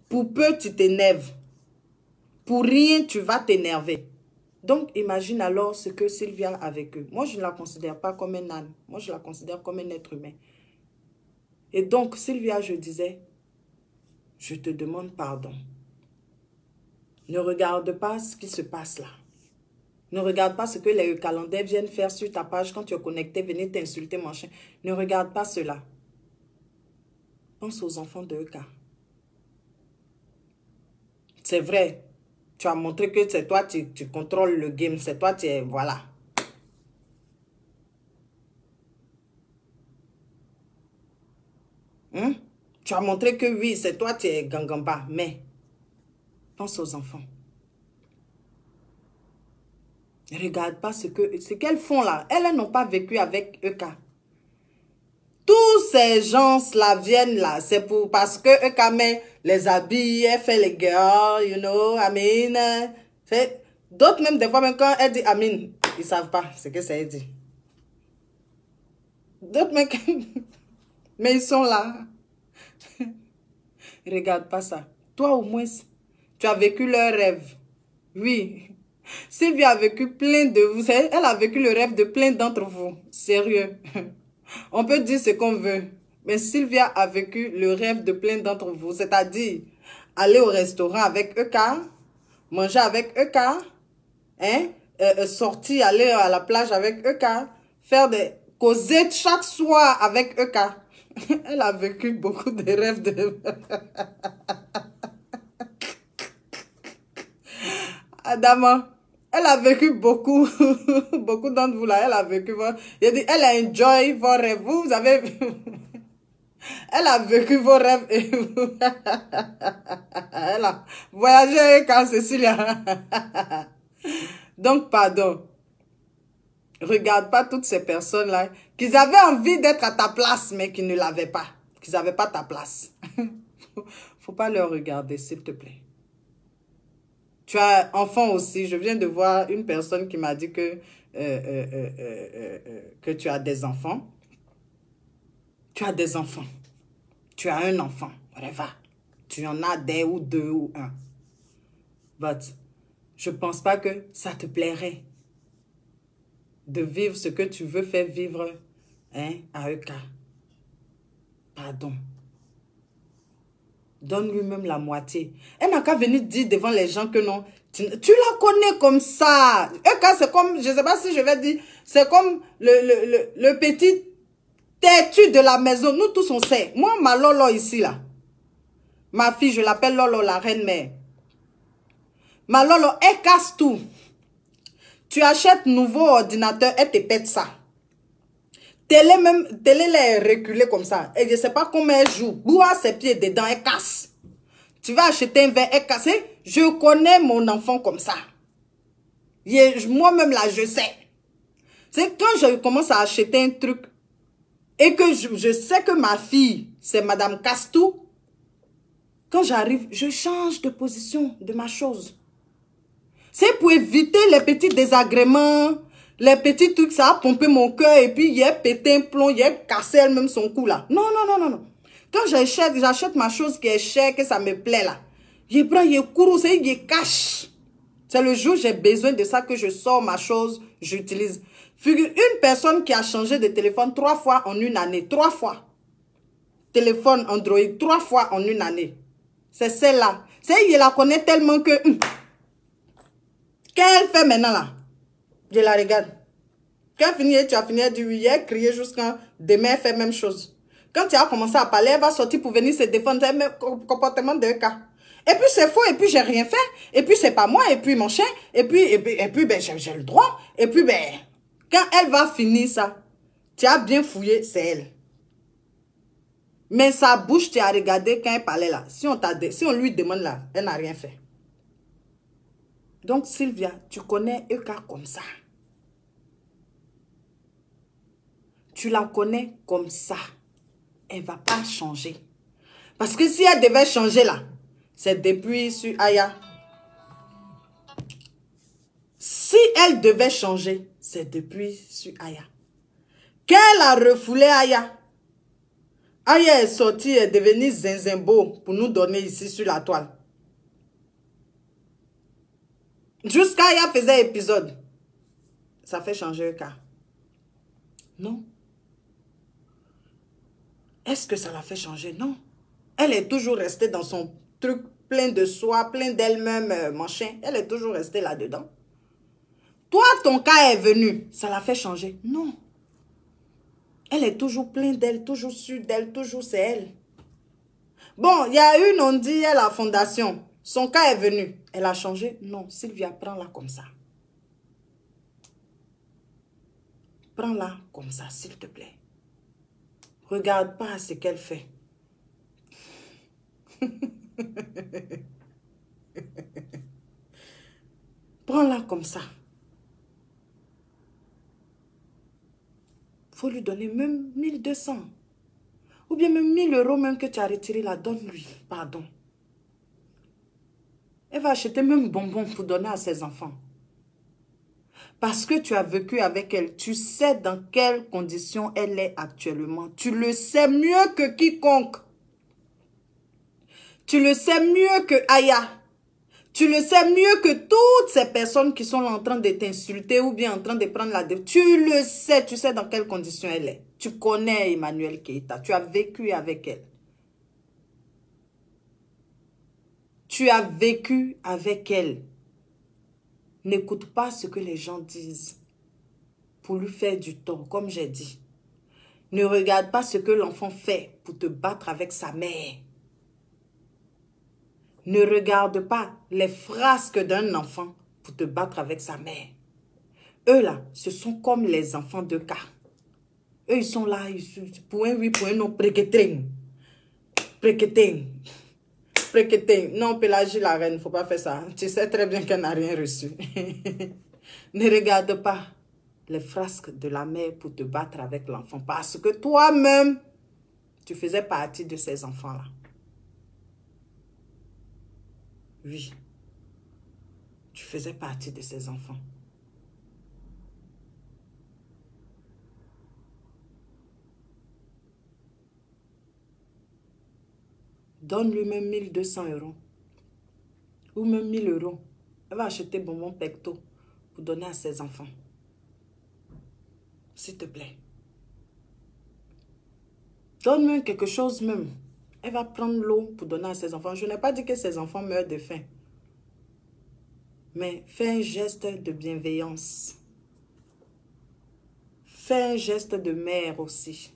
Pour peu, tu t'énerves. Pour rien, tu vas t'énerver. Donc, imagine alors ce que Sylvia a vécu. Moi, je ne la considère pas comme un âne. Moi, je la considère comme un être humain. Et donc, Sylvia, je disais, je te demande pardon. Ne regarde pas ce qui se passe là. Ne regarde pas ce que les calendriers viennent faire sur ta page quand tu es connecté, venir t'insulter, machin. Ne regarde pas cela. Pense aux enfants de EK. C'est vrai. Tu as montré que c'est toi, tu contrôles le game. C'est toi, tu es... Voilà. Hein? Tu as montré que oui, c'est toi, tu es Gangamba. Mais, pense aux enfants. Ne regarde pas ce qu'elles font là. Elles n'ont pas vécu avec EK. Tous ces gens-là viennent là. C'est parce que EK les habille, elle fait les girls, you know, I mean. D'autres même, des fois, même quand elle dit Amin, ils ne savent pas ce que ça veut dire. D'autres mecs, mais ils sont là. Regarde pas ça. Toi, au moins, tu as vécu leur rêve. Oui. Sylvie a vécu plein de vous. Elle a vécu le rêve de plein d'entre vous. Sérieux. On peut dire ce qu'on veut. Mais Sylvia a vécu le rêve de plein d'entre vous. C'est-à-dire, aller au restaurant avec EK, manger avec EK, hein, sortir, aller à la plage avec EK, faire des causer chaque soir avec EK. Elle a vécu beaucoup de rêves de... Adama, elle a vécu beaucoup, beaucoup d'entre vous là, elle a vécu, elle a enjoy vos rêves, vous avez, elle a vécu vos rêves, et elle a voyagé quand Cécilia. Donc, pardon, regarde pas toutes ces personnes-là, qu'ils avaient envie d'être à ta place, mais qui ne l'avaient pas, qu'ils n'avaient pas ta place. Faut pas leur regarder, s'il te plaît. Tu as enfant aussi. Je viens de voir une personne qui m'a dit que tu as des enfants. Tu as des enfants. Tu as un enfant. Whatever. Tu en as des ou deux ou un. But, je ne pense pas que ça te plairait de vivre ce que tu veux faire vivre, hein, à EK. Pardon. Donne lui-même la moitié. Elle n'a qu'à venir dire devant les gens que non. Tu la connais comme ça. EK, c'est comme, je ne sais pas si je vais dire, c'est comme le petit têtu de la maison. Nous tous, on sait. Moi, ma Lolo ici, là. Ma fille, je l'appelle Lolo, la reine-mère. Ma Lolo, elle casse tout. Tu achètes nouveau ordinateur, elle te pète ça. Télé est reculée comme ça. Et je ne sais pas comment elle joue. Bois ses pieds dedans, elle casse. Tu vas acheter un verre, elle casse. Je connais mon enfant comme ça. Moi-même là, je sais. C'est quand je commence à acheter un truc et que je sais que ma fille, c'est Madame Castou. Quand j'arrive, je change de position de ma chose. C'est pour éviter les petits désagréments. Les petits trucs, ça a pompé mon cœur et puis il a pété un plomb, il a cassé elle-même son cou là. Non, non, non, non, non. Quand j'achète ma chose qui est chère, que ça me plaît là, je prends, je cours, je cache. C'est le jour où j'ai besoin de ça que je sors ma chose, j'utilise. Figure, une personne qui a changé de téléphone 3 fois en une année, 3 fois. Téléphone Android, 3 fois en une année. C'est celle-là. C'est je la connais tellement que... Qu'elle fait maintenant là? Je la regarde. Quand tu as fini, elle dit oui, elle crié jusqu'à demain, elle fait la même chose. Quand tu as commencé à parler, elle va sortir pour venir se défendre. C'est le comportement de cas. Et puis c'est faux, et puis j'ai rien fait. Et puis c'est pas moi, et puis mon chien. Et puis ben, j'ai le droit. Et puis ben, quand elle va finir ça, tu as bien fouillé, c'est elle. Mais sa bouche, tu as regardé quand elle parlait là. Si on lui demande là, elle n'a rien fait. Donc Sylvia, tu connais EK comme ça. Tu la connais comme ça. Elle ne va pas changer. Parce que si elle devait changer là, c'est depuis sur Aya. Si elle devait changer, c'est depuis sur Aya. Qu'elle a refoulé Aya. Aya est sortie, est devenue zinzimbo pour nous donner ici sur la toile. Jusqu'à Aya faisait épisode. Ça fait changer le cas. Non. Est-ce que ça l'a fait changer? Non. Elle est toujours restée dans son truc plein de soi, plein d'elle-même, machin. Elle est toujours restée là-dedans. Toi, ton cas est venu. Ça l'a fait changer? Non. Elle est toujours pleine d'elle, toujours sûre d'elle, toujours c'est elle. Bon, il y a une, on dit, à la fondation. Son cas est venu. Elle a changé? Non. Sylvia, prends-la comme ça. Prends-la comme ça, s'il te plaît. Regarde pas ce qu'elle fait. Prends-la comme ça. Faut lui donner même 1200. Ou bien même 1000 € même que tu as retiré là, donne-lui. Pardon. Elle va acheter même bonbons pour donner à ses enfants. Parce que tu as vécu avec elle. Tu sais dans quelles conditions elle est actuellement. Tu le sais mieux que quiconque. Tu le sais mieux que Aya. Tu le sais mieux que toutes ces personnes qui sont là en train de t'insulter ou bien en train de prendre la... Tu le sais, tu sais dans quelles conditions elle est. Tu connais Emmanuel Keita. Tu as vécu avec elle. Tu as vécu avec elle. N'écoute pas ce que les gens disent pour lui faire du tort, comme j'ai dit. Ne regarde pas ce que l'enfant fait pour te battre avec sa mère. Ne regarde pas les frasques d'un enfant pour te battre avec sa mère. Eux là, ce sont comme les enfants de cas. Eux, ils sont là, pour un oui, pour un non, préqueting. Préqueting. Préqueting. Non, Pélagie la reine, il ne faut pas faire ça. Tu sais très bien qu'elle n'a rien reçu. Ne regarde pas les frasques de la mère pour te battre avec l'enfant. Parce que toi-même, tu faisais partie de ces enfants-là. Oui. Tu faisais partie de ces enfants. Donne-lui même 1200 €. Ou même 1000 €. Elle va acheter bonbon pecto pour donner à ses enfants. S'il te plaît. Donne-lui quelque chose même. Elle va prendre l'eau pour donner à ses enfants. Je n'ai pas dit que ses enfants meurent de faim. Mais fais un geste de bienveillance. Fais un geste de mère aussi.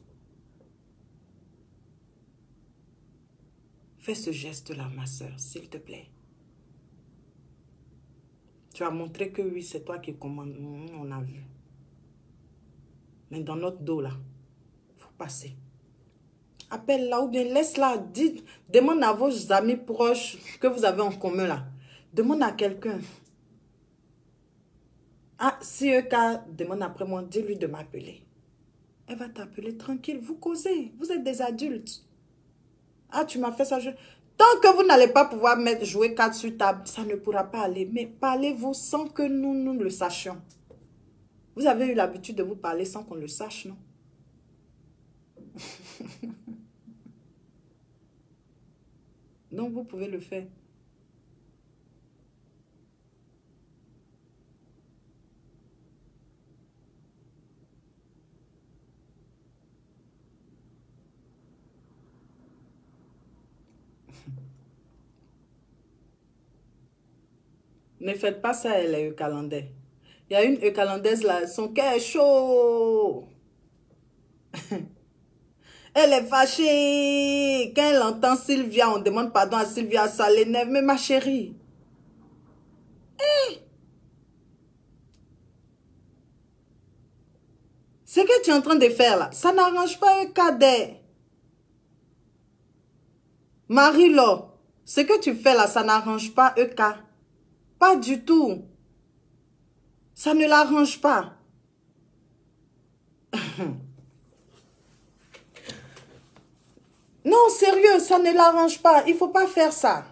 Fais ce geste-là, ma soeur, s'il te plaît. Tu as montré que oui, c'est toi qui commandes. On a vu. Mais dans notre dos, là, il faut passer. Appelle-la ou bien laisse-la. Demande à vos amis proches que vous avez en commun, là. Demande à quelqu'un. Ah, si un cas demande après moi, dis-lui de m'appeler. Elle va t'appeler tranquille. Vous causez. Vous êtes des adultes. Ah, tu m'as fait ça. Tant que vous n'allez pas pouvoir jouer carte sur table, ça ne pourra pas aller. Mais parlez-vous sans que nous le sachions. Vous avez eu l'habitude de vous parler sans qu'on le sache, non? Donc, vous pouvez le faire. Ne faites pas ça, elle est eucalandaise. Il y a une eucalandaise là, son cœur est chaud. Elle est fâchée. Quand elle entend Sylvia, on demande pardon à Sylvia, ça l'énerve. Mais ma chérie, ce que tu es en train de faire là, ça n'arrange pas un cadet. Marie-Laure, ce que tu fais là, ça n'arrange pas EK. Pas du tout. Ça ne l'arrange pas. Non, sérieux, ça ne l'arrange pas. Il ne faut pas faire ça.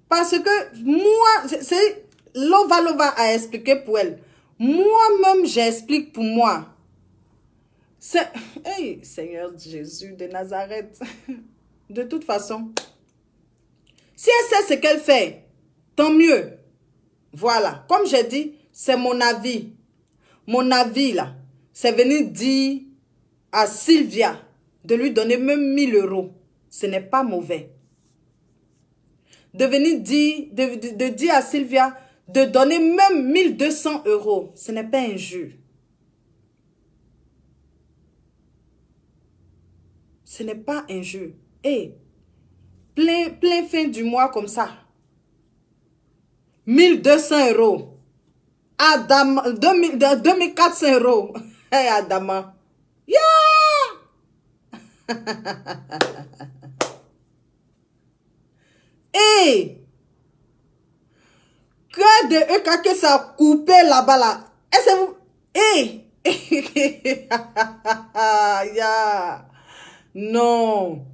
Parce que moi, c'est Lova a expliqué pour elle. Moi-même, j'explique pour moi. C'est... Hey, Seigneur Jésus de Nazareth. De toute façon, si elle sait ce qu'elle fait, tant mieux. Voilà. Comme j'ai dit, c'est mon avis. Mon avis, là, c'est venir dire à Sylvia de lui donner même 1000 euros. Ce n'est pas mauvais. De venir dire, de dire à Sylvia de donner même 1200 euros. Ce n'est pas injure. Ce n'est pas injure. Et plein fin du mois comme ça. 1200 euros. Adama, 2400 euros. Hey Adama. Yeah! Hey! Que de EK que ça a coupé là-bas là. Est-ce que vous... Hey! Yeah. Non.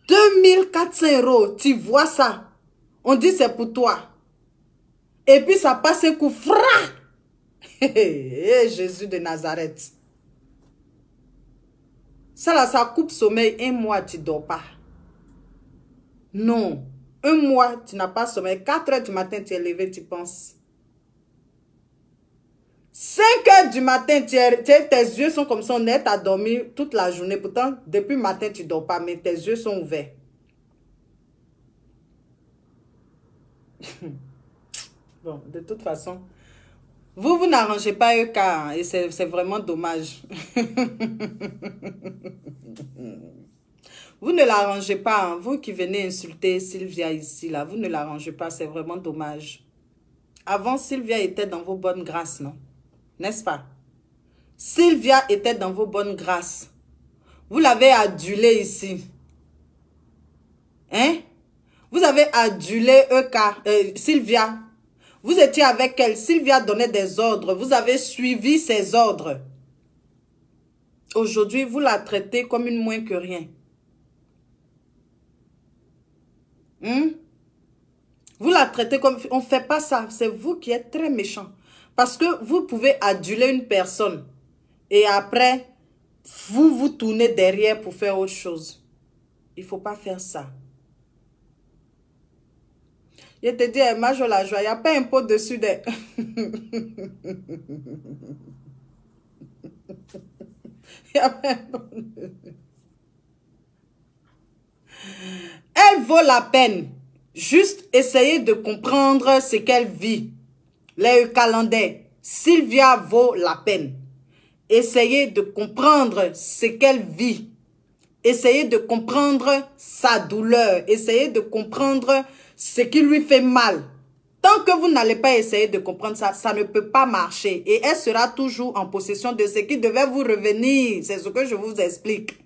2400 euros. Tu vois ça? On dit c'est pour toi. Et puis ça passe un coup fra. Jésus de Nazareth. Ça là, ça coupe sommeil. Un mois, tu ne dors pas. Non. Un mois, tu n'as pas sommeil. 4 heures du matin, tu es levé, tu penses. 5 heures du matin, tes yeux sont comme ça, on est à dormir toute la journée. Pourtant, depuis le matin, tu ne dors pas, mais tes yeux sont ouverts. Bon, de toute façon, vous n'arrangez pas EK, hein, et c'est vraiment dommage. Vous ne l'arrangez pas, hein, vous qui venez insulter Sylvia ici, là, vous ne l'arrangez pas, c'est vraiment dommage. Avant, Sylvia était dans vos bonnes grâces, non? N'est-ce pas? Sylvia était dans vos bonnes grâces. Vous l'avez adulée ici. Hein? Vous avez adulé EK, Sylvia. Vous étiez avec elle. Sylvia donnait des ordres. Vous avez suivi ses ordres. Aujourd'hui, vous la traitez comme une moins que rien. Vous la traitez comme... On ne fait pas ça. C'est vous qui êtes très méchant. Parce que vous pouvez aduler une personne. Et après, vous vous tournez derrière pour faire autre chose. Il ne faut pas faire ça. Je te dis, Majo la joie, il n'y a pas un pot dessus de... Elle vaut la peine. Juste essayer de comprendre ce qu'elle vit. Les Calandais. Sylvia vaut la peine. Essayez de comprendre ce qu'elle vit. Essayez de comprendre sa douleur. Essayez de comprendre ce qui lui fait mal. Tant que vous n'allez pas essayer de comprendre ça, ça ne peut pas marcher. Et elle sera toujours en possession de ce qui devait vous revenir. C'est ce que je vous explique.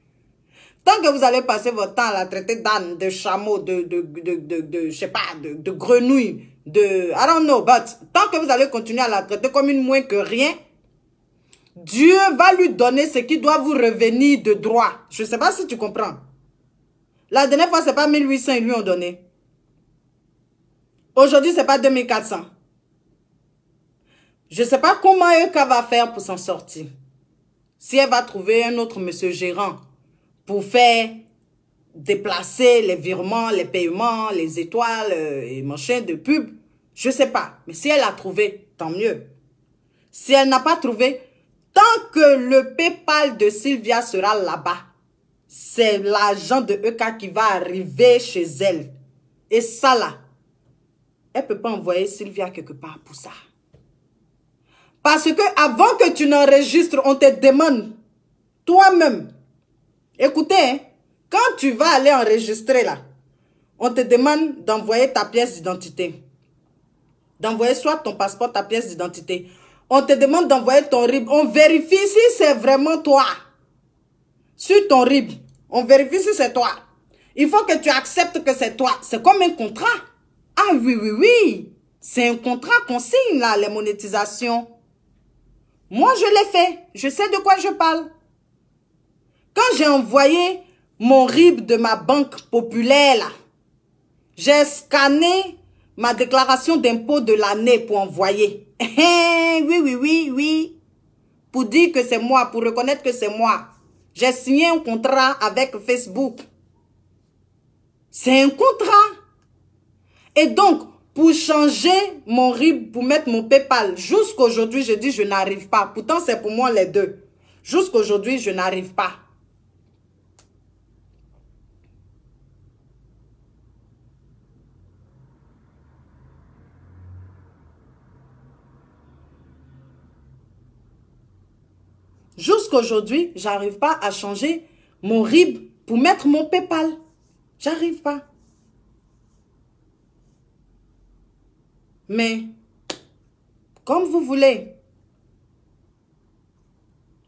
Tant que vous allez passer votre temps à la traiter d'âne, de chameau, je sais pas, de grenouille, I don't know, but tant que vous allez continuer à la traiter comme une moins que rien, Dieu va lui donner ce qui doit vous revenir de droit. Je ne sais pas si tu comprends. La dernière fois, ce n'est pas 1800, ils lui ont donné. Aujourd'hui, ce n'est pas 2400. Je ne sais pas comment Eka va faire pour s'en sortir. Si elle va trouver un autre monsieur gérant pour faire déplacer les virements, les paiements, les étoiles et machin de pub, je ne sais pas. Mais si elle a trouvé, tant mieux. Si elle n'a pas trouvé, tant que le PayPal de Sylvia sera là-bas, c'est l'argent de EK qui va arriver chez elle. Et ça là, elle ne peut pas envoyer Sylvia quelque part pour ça. Parce que avant que tu n'enregistres, on te demande toi-même. Écoutez, hein, quand tu vas aller enregistrer là, on te demande d'envoyer ta pièce d'identité. D'envoyer soit ton passeport, ta pièce d'identité. On te demande d'envoyer ton RIB. On vérifie si c'est vraiment toi. Sur ton RIB, on vérifie si c'est toi. Il faut que tu acceptes que c'est toi. C'est comme un contrat. Ah oui, oui, oui. C'est un contrat qu'on signe là, les monétisations. Moi, je l'ai fait. Je sais de quoi je parle. Quand j'ai envoyé mon RIB de ma banque populaire là, j'ai scanné ma déclaration d'impôt de l'année pour envoyer. Oui, oui, oui, oui. pour dire que c'est moi, pour reconnaître que c'est moi. J'ai signé un contrat avec Facebook. C'est un contrat. Et donc, pour changer mon RIB, pour mettre mon PayPal, jusqu'aujourd'hui, je dis je n'arrive pas. Pourtant, c'est pour moi les deux. Jusqu'aujourd'hui, je n'arrive pas. Jusqu'aujourd'hui, j'arrive pas à changer mon RIB pour mettre mon PayPal. J'arrive pas. Mais, comme vous voulez.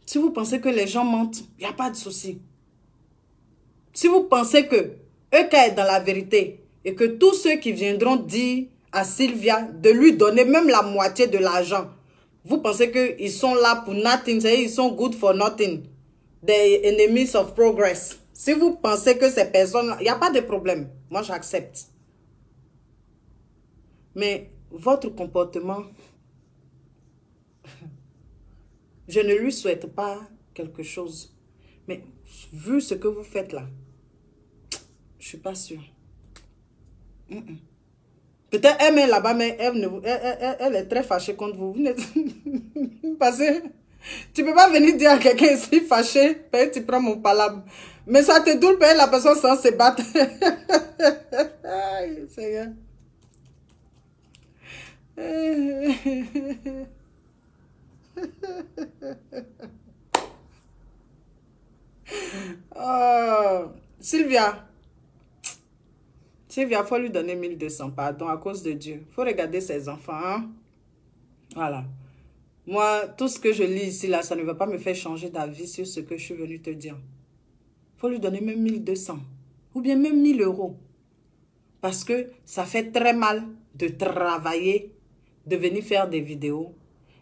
Si vous pensez que les gens mentent, il n'y a pas de souci. Si vous pensez que Eka est dans la vérité et que tous ceux qui viendront dire à Sylvia de lui donner même la moitié de l'argent, vous pensez qu'ils sont là pour nothing, ils sont good for nothing. Des enemies of progress. Si vous pensez que ces personnes, il n'y a pas de problème. Moi, j'accepte. Mais votre comportement, je ne lui souhaite pas quelque chose. Mais vu ce que vous faites là, je ne suis pas sûre. Peut-être elle est là-bas, mais elle est très fâchée contre vous. Parce que tu ne peux pas venir dire à quelqu'un ici fâché, peut-être tu prends mon palabre. Mais ça te doule payer la personne sans se battre. Seigneur. Oh, Sylvia, il faut lui donner 1200, pardon, à cause de Dieu. Il faut regarder ses enfants. Hein? Voilà. Moi, tout ce que je lis ici, là, ça ne va pas me faire changer d'avis sur ce que je suis venue te dire. Il faut lui donner même 1200. Ou bien même 1000 euros. Parce que ça fait très mal de travailler, de venir faire des vidéos.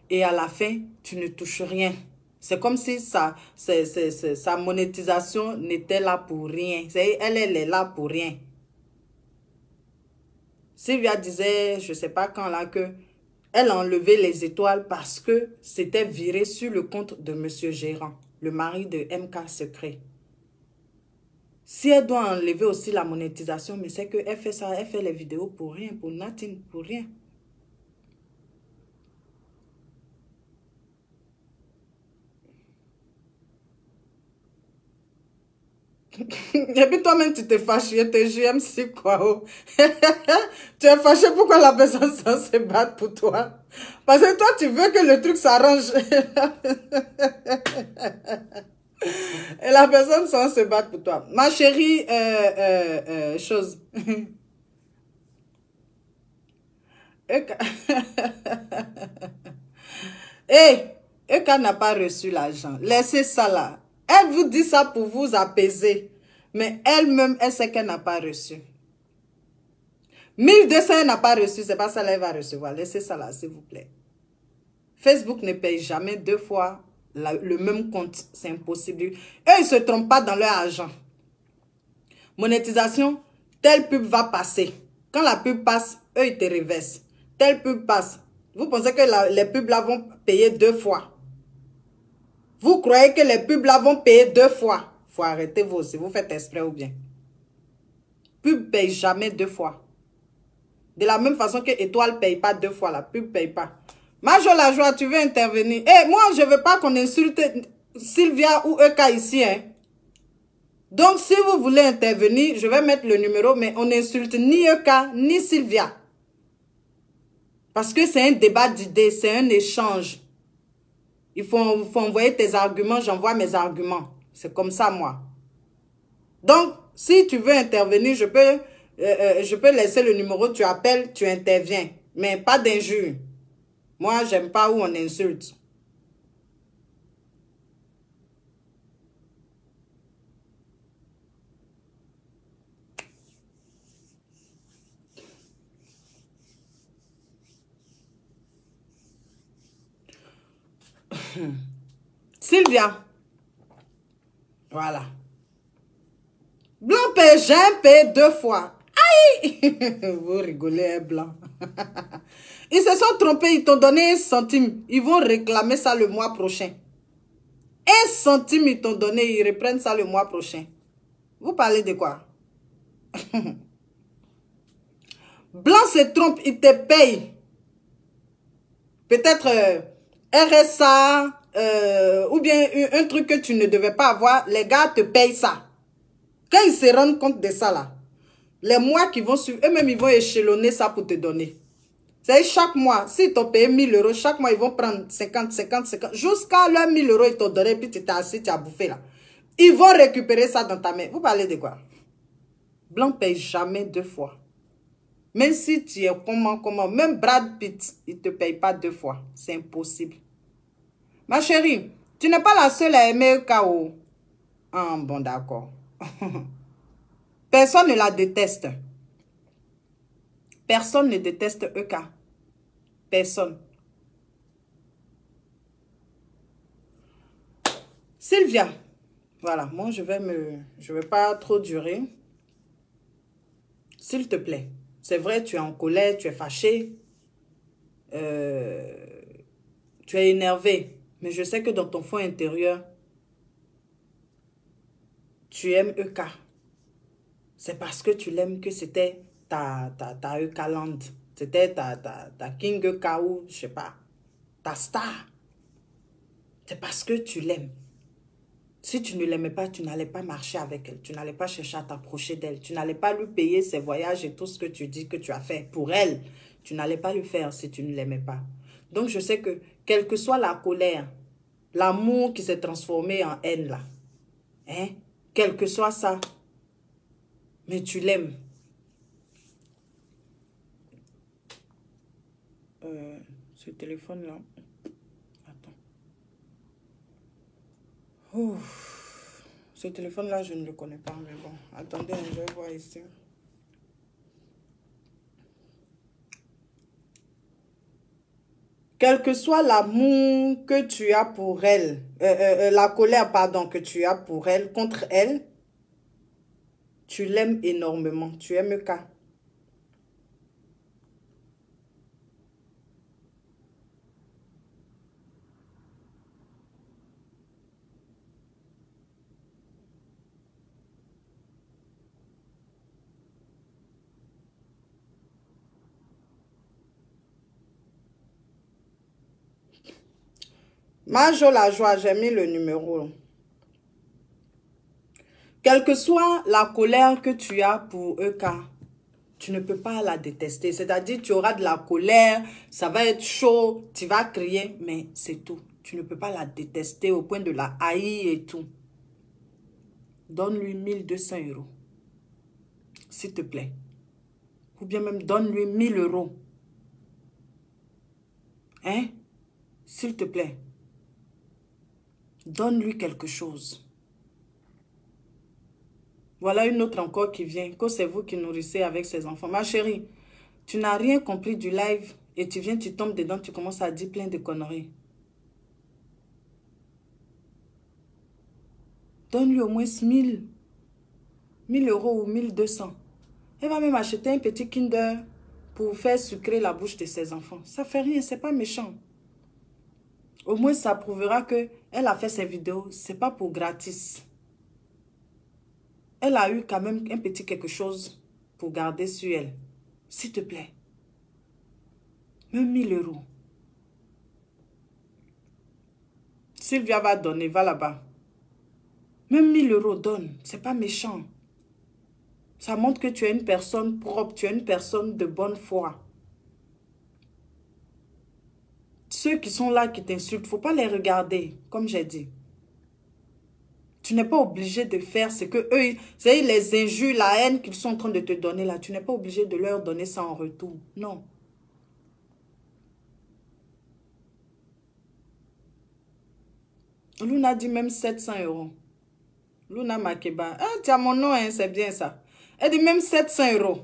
Et à la fin, tu ne touches rien. C'est comme si sa monétisation n'était là pour rien. Elle est là pour rien. Sylvia disait, je ne sais pas quand là, que elle a enlevé les étoiles parce que c'était viré sur le compte de Monsieur Gérant, le mari de MK Secret. Si elle doit enlever aussi la monétisation, mais c'est qu'elle fait ça, elle fait les vidéos pour rien, pour nothing, pour rien. Et puis toi-même, tu t'es fâché, t'es JMC quoi. Oh. Tu es fâché pourquoi la personne sans se battre pour toi. Parce que toi, tu veux que le truc s'arrange. Et la personne sans se battre pour toi. Ma chérie, chose. Eka n'a pas reçu l'argent. Laissez ça là. Elle vous dit ça pour vous apaiser. Mais elle-même, elle sait qu'elle n'a pas reçu. 1200, elle n'a pas reçu. C'est pas ça qu'elle va recevoir. Laissez ça là, s'il vous plaît. Facebook ne paye jamais 2 fois le même compte. C'est impossible. Eux, ils ne se trompent pas dans leur argent. Monétisation, telle pub va passer. Quand la pub passe, eux, ils te reversent. Telle pub passe. Vous pensez que les pubs là vont payer 2 fois. Vous croyez que les pubs là vont payer 2 fois. Il faut arrêter vous aussi. Vous faites exprès ou bien. Pub ne paye jamais 2 fois. De la même façon que Étoile ne paye pas 2 fois. La pub ne paye pas. Majo la joie, tu veux intervenir. Eh, moi, je ne veux pas qu'on insulte Sylvia ou Eka ici. Hein. Donc, si vous voulez intervenir, je vais mettre le numéro, mais on n'insulte ni Eka, ni Sylvia. Parce que c'est un débat d'idées, c'est un échange. Il faut envoyer tes arguments, j'envoie mes arguments. C'est comme ça, moi. Donc, si tu veux intervenir, je peux laisser le numéro, tu appelles, tu interviens. Mais pas d'injure. Moi, j'aime pas où on insulte. Sylvia. Voilà. Blanc paye, j'ai payé 2 fois. Aïe! Vous rigolez, Blanc. Ils se sont trompés, ils t'ont donné 1 centime. Ils vont réclamer ça le mois prochain. 1 centime ils t'ont donné, ils reprennent ça le mois prochain. Vous parlez de quoi? Blanc se trompe, il te paye. Peut-être RSA ou bien un truc que tu ne devais pas avoir. Les gars te payent ça. Quand ils se rendent compte de ça là, les mois qui vont suivre, eux-mêmes ils vont échelonner ça pour te donner. C'est chaque mois, s'ils t'ont payé 1000 euros, chaque mois ils vont prendre 50, 50, 50. Jusqu'à leurs 1000 euros, ils t'ont donné, puis tu t'es assis, tu as bouffé là. Ils vont récupérer ça dans ta main. Vous parlez de quoi? Blanc paye jamais 2 fois. Même si tu es comment, même Brad Pitt, il ne te paye pas 2 fois. C'est impossible. Ma chérie, tu n'es pas la seule à aimer KO. Ah, bon, d'accord. Personne ne la déteste. Personne ne déteste EK. Personne. Sylvia. Voilà, moi je vais pas trop durer. S'il te plaît. C'est vrai, tu es en colère, tu es fâché. Tu es énervé. Mais je sais que dans ton fond intérieur, tu aimes EK. C'est parce que tu l'aimes que c'était ta EK Land. C'était ta King EK ou je sais pas. Ta star. C'est parce que tu l'aimes. Si tu ne l'aimais pas, tu n'allais pas marcher avec elle. Tu n'allais pas chercher à t'approcher d'elle. Tu n'allais pas lui payer ses voyages et tout ce que tu dis que tu as fait pour elle. Tu n'allais pas le faire si tu ne l'aimais pas. Donc, je sais que, quelle que soit la colère, l'amour qui s'est transformé en haine là, hein, quel que soit ça, mais tu l'aimes. Ce téléphone-là. Attends. Ouf. Ce téléphone-là, je ne le connais pas, mais bon. Attendez, je vais voir ici. Quel que soit l'amour que tu as pour elle, la colère, pardon, que tu as pour elle, contre elle, tu l'aimes énormément. Tu aimes EK. Majo la joie, j'ai mis le numéro. Quelle que soit la colère que tu as pour EK, tu ne peux pas la détester. C'est-à-dire, tu auras de la colère, ça va être chaud, tu vas crier, mais c'est tout. Tu ne peux pas la détester au point de la haïr et tout. Donne-lui 1200 €. S'il te plaît. Ou bien même donne-lui 1000 €. Hein? S'il te plaît. Donne-lui quelque chose. Voilà une autre encore qui vient. Que c'est vous qui nourrissez avec ses enfants. Ma chérie, tu n'as rien compris du live et tu viens, tu tombes dedans, tu commences à dire plein de conneries. Donne-lui au moins 1000 € ou 1200. Elle va même acheter un petit Kinder pour faire sucrer la bouche de ses enfants. Ça fait rien, c'est pas méchant. Au moins, ça prouvera que elle a fait ses vidéos. C'est pas pour gratis. Elle a eu quand même un petit quelque chose pour garder sur elle. S'il te plaît. Même 1000 €. Sylvia va donner, va là-bas. Même 1000 € donne. C'est pas méchant. Ça montre que tu es une personne propre. Tu es une personne de bonne foi. Ceux qui sont là, qui t'insultent, il ne faut pas les regarder, comme j'ai dit. Tu n'es pas obligé de faire ce que eux, c'est les injures, la haine qu'ils sont en train de te donner là. Tu n'es pas obligé de leur donner ça en retour. Non. Luna dit même 700 €. Luna Makeba. Ah, tu as mon nom, hein, c'est bien ça. Elle dit même 700 €.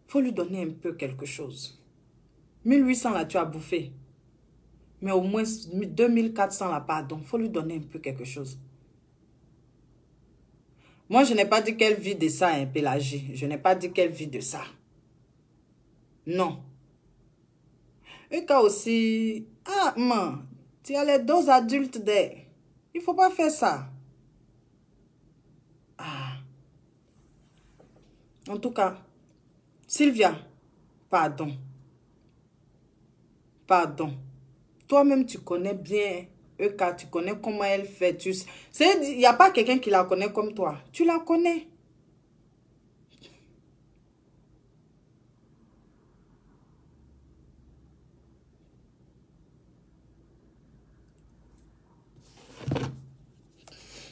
Il faut lui donner un peu quelque chose. 1800 là, tu as bouffé. Mais au moins 2400 là, pardon. Il faut lui donner un peu quelque chose. Moi, je n'ai pas dit qu'elle vit de ça, hein, Pélagie. Je n'ai pas dit qu'elle vit de ça. Non. Et quand aussi... Ah, man, tu as les 2 adultes there. Il ne faut pas faire ça. Ah. En tout cas, Sylvia, pardon. Pardon. Toi-même, tu connais bien Eka, tu connais comment elle fait. Il n'y a pas quelqu'un qui la connaît comme toi. Tu la connais.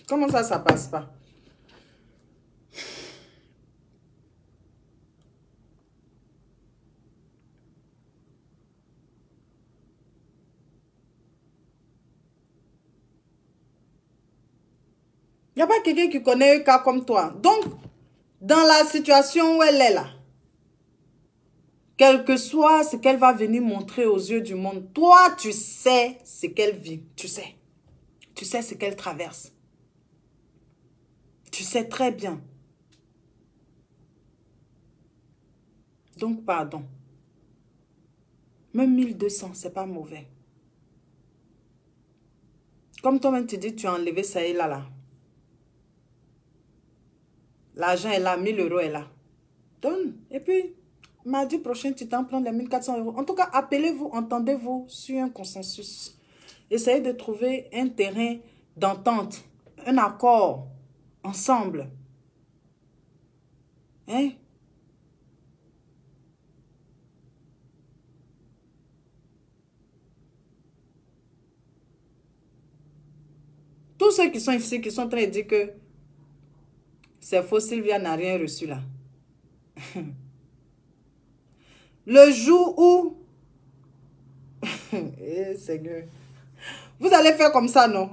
Comment ça passe pas? Il n'y a pas quelqu'un qui connaît un cas comme toi. Donc, dans la situation où elle est là, quel que soit ce qu'elle va venir montrer aux yeux du monde, toi, tu sais ce qu'elle vit. Tu sais. Tu sais ce qu'elle traverse. Tu sais très bien. Donc, pardon. Même 1200, c'est pas mauvais. Comme toi-même, tu dis, tu as enlevé ça et là, là. L'argent est là, 1000 euros est là. Donne. Et puis, mardi prochain, tu t'en prends les 1400 euros. En tout cas, appelez-vous, entendez-vous sur un consensus. Essayez de trouver un terrain d'entente, un accord, ensemble. Hein? Tous ceux qui sont ici, qui sont en train de dire que c'est faux, Sylvia n'a rien reçu là. Le jour où... Eh, Seigneur. Vous allez faire comme ça, non?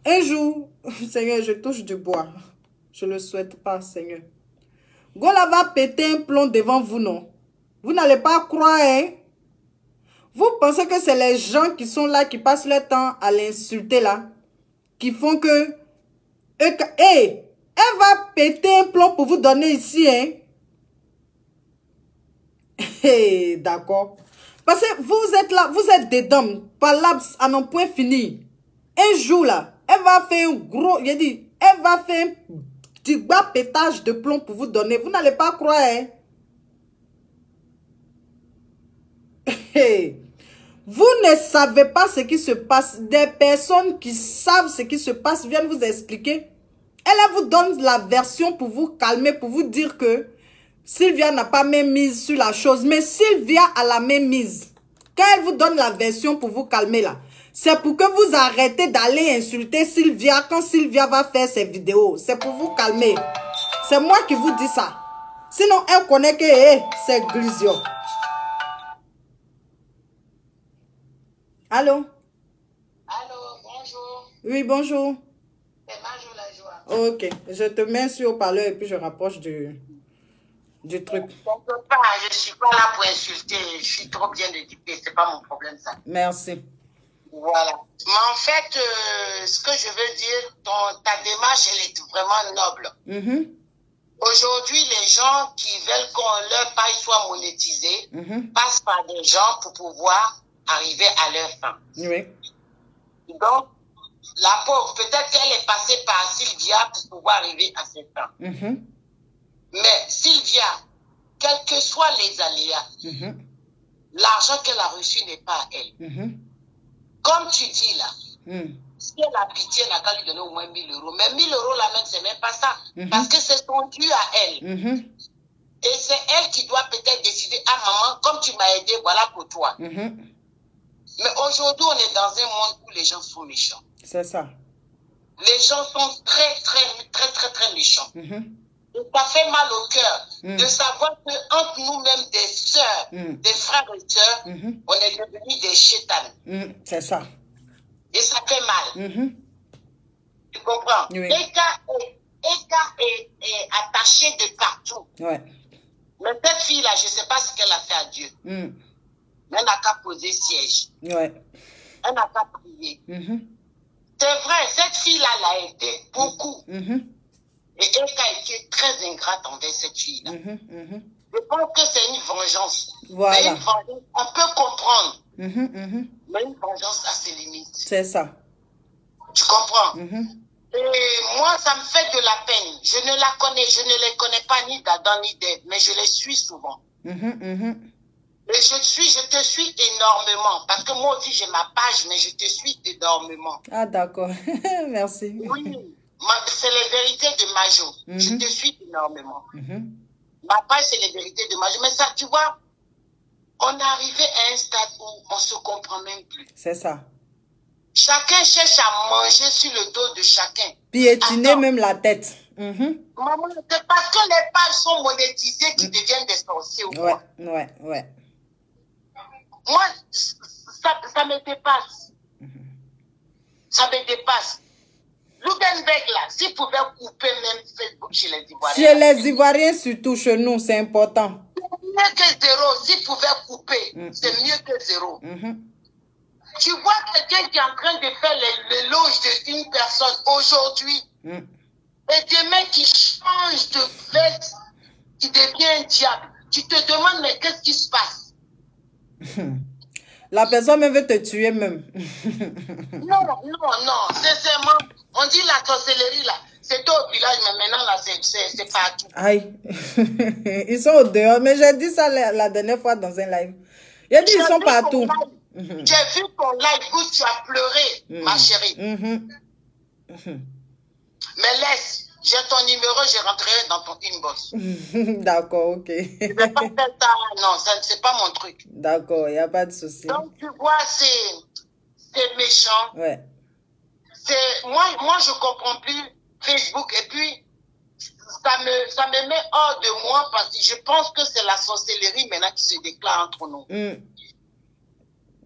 Un jour, Seigneur, je touche du bois. Je ne le souhaite pas, Seigneur. Gola va péter un plomb devant vous, non? Vous n'allez pas croire, hein? Vous pensez que c'est les gens qui sont là, qui passent leur temps à l'insulter là, qui font que... Hey, elle va péter un plomb pour vous donner ici, hein? Hey, d'accord. Parce que vous êtes là, vous êtes des dames, par laps à non point fini. Un jour là, elle va faire un gros, il a dit, elle va faire un petit bas pétage de plomb pour vous donner. Vous n'allez pas croire, hein? Hey. Vous ne savez pas ce qui se passe. Des personnes qui savent ce qui se passe viennent vous expliquer. Elle vous donne la version pour vous calmer, pour vous dire que Sylvia n'a pas même mise sur la chose. Mais Sylvia a la même mise. Quand elle vous donne la version pour vous calmer là, c'est pour que vous arrêtez d'aller insulter Sylvia quand Sylvia va faire ses vidéos. C'est pour vous calmer. C'est moi qui vous dis ça. Sinon, elle connaît que c'est Glisio. Allô? Allô, bonjour. Oui, bonjour. C'est Majo la joie. Ok, je te mets sur haut-parleur et puis je rapproche du truc. Je ne suis pas là pour insulter, je suis trop bien équipée, c'est pas mon problème ça. Merci. Voilà. Mais en fait, ce que je veux dire, ta démarche, elle est vraiment noble. Aujourd'hui, les gens qui veulent qu'on leur paille soit monétisée passent par des gens pour pouvoir arriver à leur fin. Oui. Donc, la pauvre, peut-être qu'elle est passée par Sylvia pour pouvoir arriver à ses fins. Mais Sylvia, quels que soient les aléas, l'argent qu'elle a reçu n'est pas à elle. Comme tu dis là, si elle a pitié, elle n'a qu'à lui donner au moins 1000 euros. Mais 1000 euros là même, c'est même pas ça. Parce que c'est son dû à elle. Et c'est elle qui doit peut-être décider, ah maman, comme tu m'as aidé, voilà pour toi. Mais aujourd'hui, on est dans un monde où les gens sont méchants. C'est ça. Les gens sont très méchants. Et ça fait mal au cœur de savoir qu'entre nous-mêmes, des sœurs, des frères et sœurs, on est devenus des chétanes. C'est ça. Et ça fait mal. Tu comprends? Oui. Eka est attaché de partout. Ouais. Mais cette fille-là, je ne sais pas ce qu'elle a fait à Dieu. Mais elle n'a qu'à poser siège. Ouais. Elle n'a qu'à prier. C'est vrai, cette fille-là l'a aidé beaucoup. Et Eka a été très ingrate envers cette fille-là. Je pense que c'est une vengeance. Voilà. Mais une vengeance, on peut comprendre. Mais une vengeance a ses limites. C'est ça. Tu comprends? Et moi, ça me fait de la peine. Je ne les connais pas ni d'Adam ni d'Ève, mais je les suis souvent. Et je te suis énormément. Parce que moi aussi, j'ai ma page, mais je te suis énormément. Ah, d'accord. Merci. Oui, c'est les vérités de Majo. Je te suis énormément. Ma page, c'est les vérités de Majo. Mais ça, tu vois, on est arrivé à un stade où on ne se comprend même plus. C'est ça. Chacun cherche à manger sur le dos de chacun. Piétiner même la tête. Maman, c'est parce que les pages sont monétisées qu'ils deviennent des sorciers ou quoi? Ouais. Moi, ça me dépasse. Ça me dépasse. Ludenberg, là, s'il pouvait couper même Facebook chez les Ivoiriens. Chez les Ivoiriens, surtout chez nous, c'est important. C'est mieux que zéro. S'il pouvait couper, c'est mieux que zéro. Tu vois quelqu'un qui est en train de faire l'éloge d'une personne aujourd'hui, et demain qui change de veste, qui devient un diable. Tu te demandes, mais qu'est-ce qui se passe? La personne même veut te tuer même. Non. Sincèrement, on dit la sorcellerie là, c'est au village, mais maintenant là, c'est partout. Aïe. Ils sont au dehors. Mais j'ai dit ça la dernière fois dans un live. J'ai dit ils sont partout. J'ai vu ton live où tu as pleuré, ma chérie. Mais laisse, j'ai ton numéro, je rentrerai dans ton inbox. D'accord, ok. Je vais pas faire ça, non, ça c'est pas mon truc. D'accord, il n'y a pas de souci. Donc tu vois, c'est méchant. Ouais. Moi je comprends plus Facebook et puis ça me met hors de moi parce que je pense que c'est la sorcellerie maintenant qui se déclare entre nous.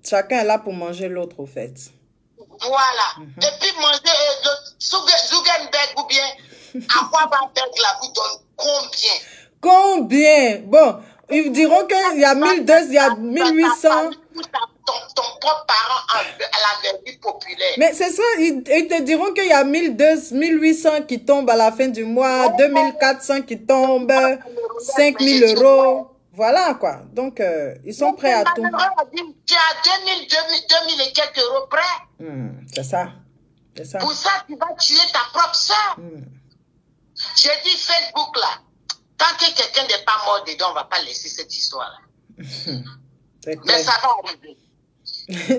Chacun est là pour manger l'autre, au fait. Voilà. Et puis manger Zuckerberg ou bien Aquabanberg là vous donne combien? Combien? Bon, ils diront qu'il y a 1200, il y a 1800. Ton propre parent à la vertu populaire. Mais c'est ça, ils te diront qu'il y a 1200, 1800 qui tombent à la fin du mois, 2400 qui tombent, 5000 euros. Voilà quoi. Donc, ils sont prêts à tout. Tu as 2000 et quelques euros prêts. C'est ça. C'est ça. Pour ça, tu vas tuer ta propre soeur. J'ai dit Facebook là. Tant que quelqu'un n'est pas mort dedans, on ne va pas laisser cette histoire-là. Mais ça va arriver.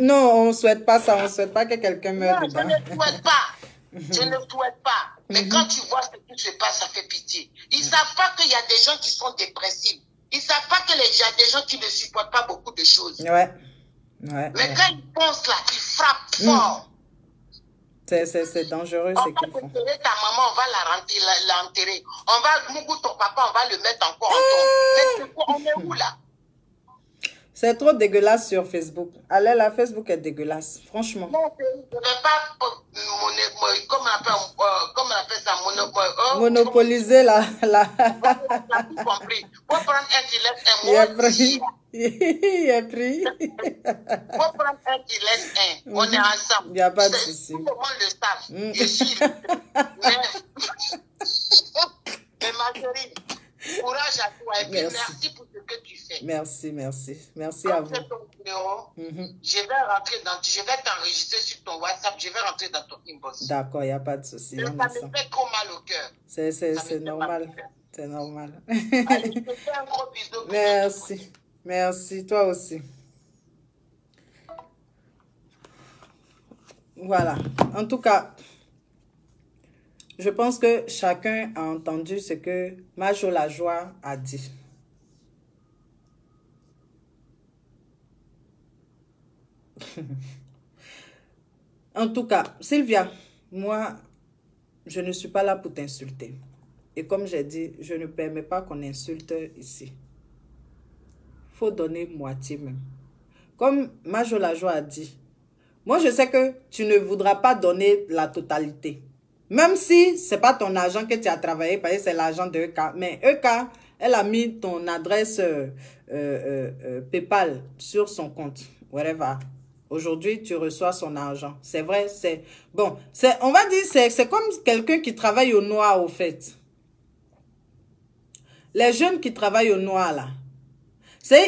Non, on ne souhaite pas ça. On ne souhaite pas que quelqu'un meure dedans. Je ne souhaite pas. Je ne souhaite pas. Mais quand tu vois ce qui se passe, ça fait pitié. Ils ne savent pas qu'il y a des gens qui sont dépressifs. Ils ne savent pas qu'il y a des gens qui ne supportent pas beaucoup de choses. Ouais. Mais quand ils pensent là, ils frappent fort. C'est dangereux ce qu'ils font. On va enterrer ta maman, on va l'enterrer. On va mouiller ton papa, on va le mettre encore en tombe. Mais on est où là? C'est trop dégueulasse sur Facebook. Allez, la Facebook est dégueulasse, franchement. Non, je ne vais pas, comment on appelle ça, monopoliser la... tout compris. Faut prendre un qui laisse un. Il est pris. Il est pris. Faut prendre un qui laisse un. On est ensemble. Il n'y a pas de souci. Tout le monde le savent. Je suis... Mais ma chérie, courage à toi. Et puis merci pour ce que tu fais. Merci à vous. Ton numéro, je vais rentrer je vais t'enregistrer sur ton WhatsApp, je vais rentrer dans ton inbox. D'accord, il n'y a pas de souci. Ça me fait trop mal au cœur. C'est normal. C'est normal. Allez, je te fais un gros bisou. Merci, toi aussi. Voilà. En tout cas, je pense que chacun a entendu ce que Majo la Joie a dit. En tout cas, Sylvia, moi, je ne suis pas là pour t'insulter. Et comme j'ai dit, je ne permets pas qu'on insulte ici. Il faut donner moitié même. Comme Majo la Joie a dit, moi je sais que tu ne voudras pas donner la totalité. Même si ce n'est pas ton argent que tu as travaillé, parce que c'est l'argent de EK. Mais EK, elle a mis ton adresse PayPal sur son compte. Whatever. Aujourd'hui, tu reçois son argent. C'est vrai, c'est... Bon, on va dire, c'est comme quelqu'un qui travaille au noir, au fait. Les jeunes qui travaillent au noir, là,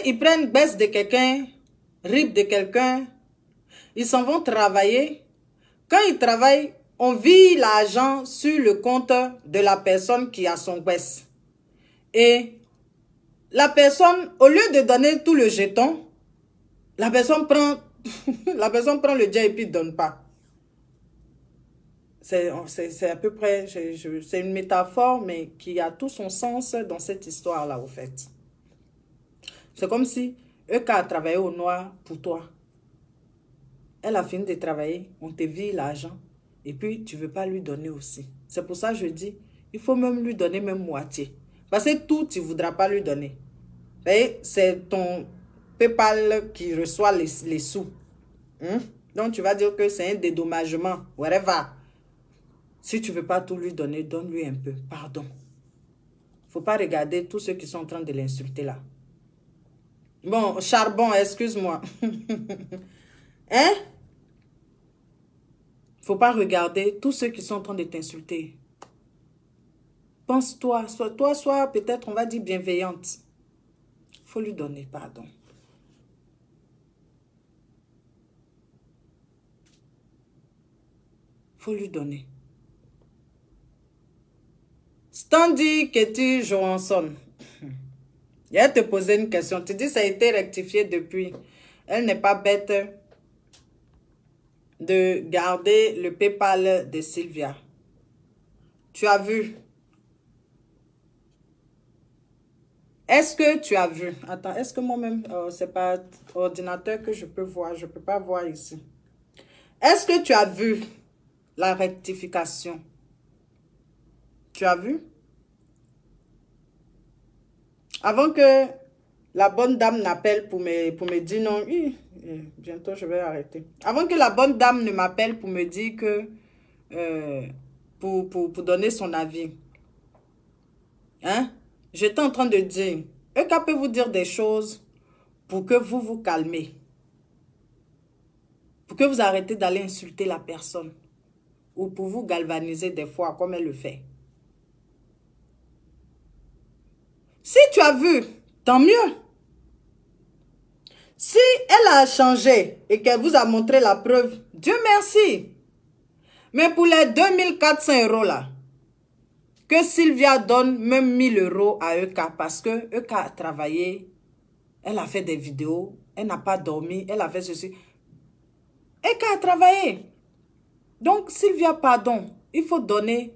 ils prennent baisse de quelqu'un, rip de quelqu'un, ils s'en vont travailler Quand il travaille, on vit l'argent sur le compte de la personne qui a son West. Et la personne, au lieu de donner tout le jeton, la personne prend, la personne prend le jet et puis ne donne pas. C'est à peu près, c'est une métaphore, mais qui a tout son sens dans cette histoire-là, au fait. C'est comme si Eka a travaillé au noir pour toi. Elle a fini de travailler, on te vire l'argent, et puis tu ne veux pas lui donner aussi. C'est pour ça que je dis, il faut même lui donner même moitié. Parce que tout, tu ne voudras pas lui donner. C'est ton PayPal qui reçoit les sous. Donc tu vas dire que c'est un dédommagement, whatever. Si tu ne veux pas tout lui donner, donne-lui un peu. Pardon. Il ne faut pas regarder tous ceux qui sont en train de l'insulter là. Bon, Charbon, excuse-moi. Hein? Il ne faut pas regarder tous ceux qui sont en train de t'insulter. Pense-toi, sois peut-être, on va dire, bienveillante. Il faut lui donner pardon. Il faut lui donner. Standy Ketty Johansson. Il va te poser une question. Tu dis ça a été rectifié depuis. Elle n'est pas bête de garder le PayPal de Sylvia. Tu as vu? Est-ce que tu as vu? Attends, est-ce que moi-même, c'est pas ordinateur que je peux voir? Je ne peux pas voir ici. Est-ce que tu as vu la rectification? Tu as vu? Avant que la bonne dame n'appelle pour me dire non, bientôt je vais arrêter. Avant que la bonne dame ne m'appelle pour me dire que, pour donner son avis. Hein? J'étais en train de dire, Eka peut vous dire des choses pour que vous vous calmez. Pour que vous arrêtez d'aller insulter la personne. Ou pour vous galvaniser des fois comme elle le fait. Si tu as vu, tant mieux. Si elle a changé et qu'elle vous a montré la preuve, Dieu merci. Mais pour les 2400 € là, que Sylvia donne même 1000 € à Eka parce que Eka a travaillé, elle a fait des vidéos, elle n'a pas dormi, elle a fait ceci. Eka a travaillé. Donc Sylvia, pardon, il faut donner,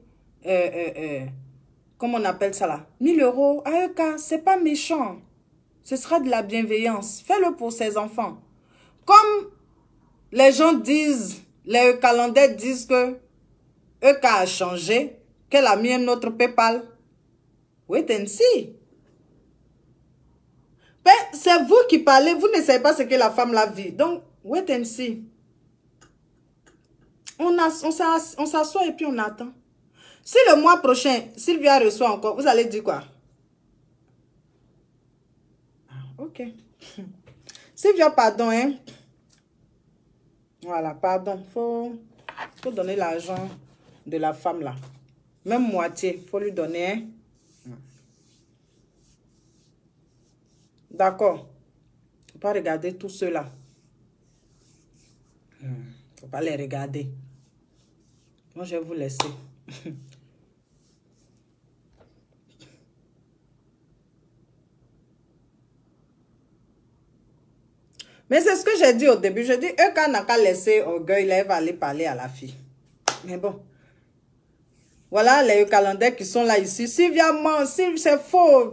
comment on appelle ça là, 1000 € à Eka, c'est pas méchant. Ce sera de la bienveillance. Fais-le pour ses enfants. Comme les gens disent, les Calandais disent que Eka a changé, qu'elle a mis un autre PayPal. Wait and see. C'est vous qui parlez, vous ne savez pas ce que la femme la vit. Donc, wait and see. On s'assoit et puis on attend. Si le mois prochain, Sylvia reçoit encore, vous allez dire quoi? Ok. Sylvia, pardon, hein? Voilà, pardon. Faut donner l'argent de la femme, là. Même moitié, faut lui donner, hein? D'accord. Faut pas regarder tout cela. Faut pas les regarder. Moi, je vais vous laisser. Mais c'est ce que j'ai dit au début. Je dis, Eka n'a qu'à laisser orgueil, là, elle va aller parler à la fille. Mais bon. Voilà les Calandais qui sont là ici. Sylvia ment, c'est faux.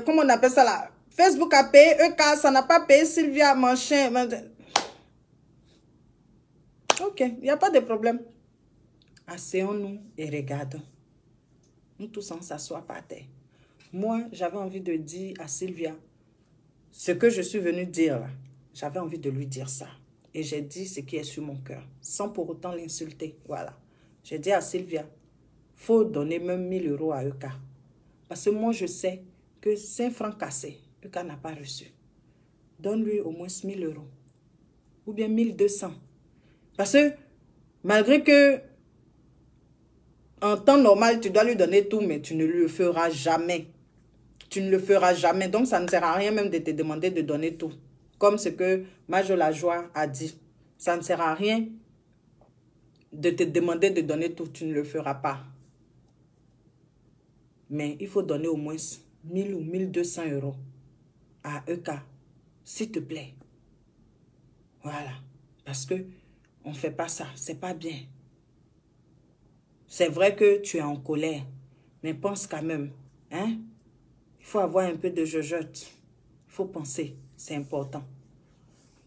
Comment on appelle ça là? Facebook a payé, Eka, ça n'a pas payé, Sylvia, machin. Ok, il n'y a pas de problème. Asseyons-nous et regardons. Nous tous on s'assoit par terre. Moi, j'avais envie de dire à Sylvia ce que je suis venue dire là. J'avais envie de lui dire ça. Et j'ai dit ce qui est sur mon cœur, sans pour autant l'insulter. Voilà. J'ai dit à Sylvia, il faut donner même 1000 € à Eka. Parce que moi, je sais que 5 francs cassés, Eka n'a pas reçu. Donne-lui au moins 1000 €. Ou bien 1200. Parce que, malgré que, en temps normal, tu dois lui donner tout, mais tu ne le feras jamais. Tu ne le feras jamais. Donc, ça ne sert à rien même de te demander de donner tout. Comme ce que Majo la Joie a dit. Ça ne sert à rien de te demander de donner tout, tu ne le feras pas. Mais il faut donner au moins 1000 ou 1200 € à EK, s'il te plaît. Voilà. Parce que on ne fait pas ça. C'est pas bien. C'est vrai que tu es en colère. Mais pense quand même. Hein? Il faut avoir un peu de jojote. Il faut penser. C'est important.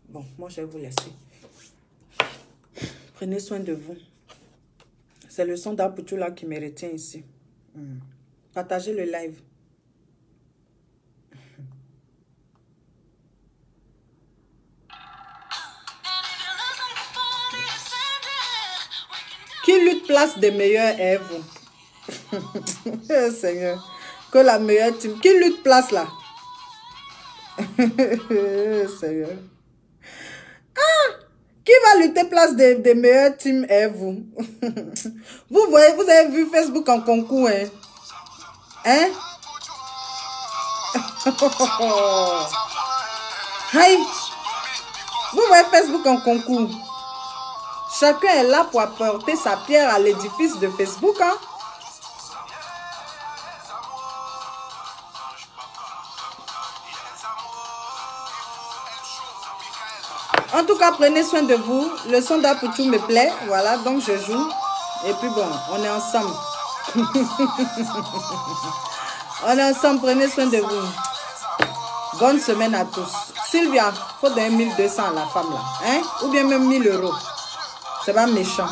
Bon, moi, je vais vous laisser. Prenez soin de vous. C'est le son d'Apoutou là qui me retient ici. Partagez le live. Qui lutte place des meilleurs est vous. Seigneur. Que la meilleure team. Qui lutte place là? Seigneur. Ah! Qui va lutter place des meilleures teams est vous. Vous voyez, vous avez vu Facebook en concours, hein? Hein? Hey! Vous voyez Facebook en concours. Chacun est là pour apporter sa pierre à l'édifice de Facebook, hein? En tout cas, prenez soin de vous. Le son d'Apoutou me plaît. Voilà, donc je joue. Et puis bon, on est ensemble. On est ensemble, prenez soin de vous. Bonne semaine à tous. Sylvia, faut donner 1200 à la femme là. Hein? Ou bien même 1000 €. C'est pas méchant.